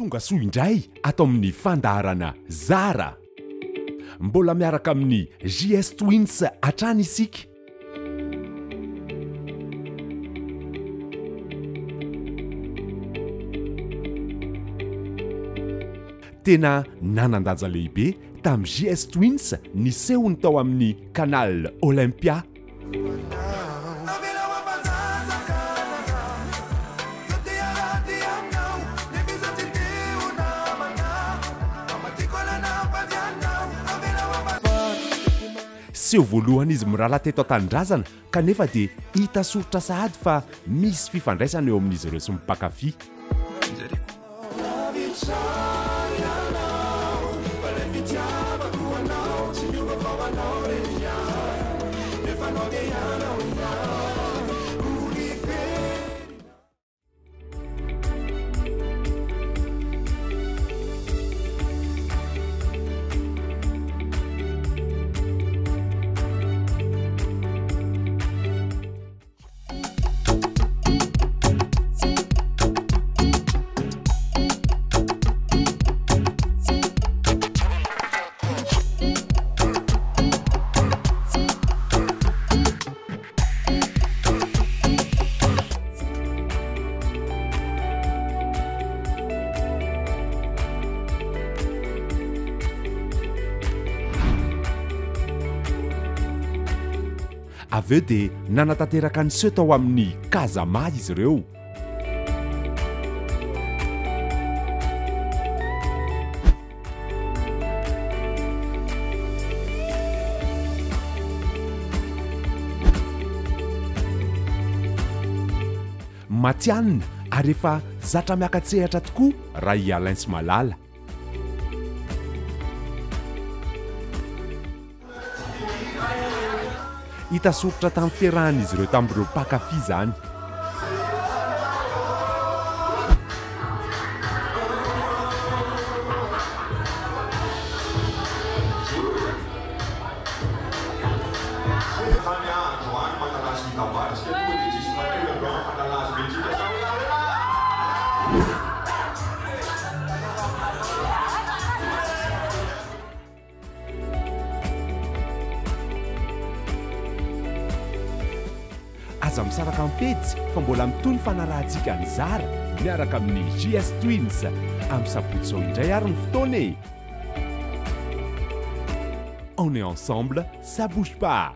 tonga soa indray atao amin'ny fandaharana Zara. Mbola miaraka amin'ny JS Twins hatrany isika. Tena nanan-danja lehibe tamin'ny JS Twins nisehony tao amin'ny Canal Olympia. Seho voalohany izy mirala teto an-tanindrazana kanefa dia hita soritra sahady fa misy fifandraisana eo amin'izy ireo sy mipankafy. Avy eo dia nanatanteraka ny seho tao amin'ny Kazama izy ireo. Matianina ary efa zatra miakatsehatra tokoa raha i Alain sy Malala. Hita soritra tamin'ny fiarahan'izy ireo tamin'ireo mpankafy zany. Aza misaraka ampetsy fa mbola mitony fanarahantsika ny Zara miaraka amin'ny JS Twins amin'ny sabotsy zao indray ary ny fotoana e. On est ensemble, ça bouge pas.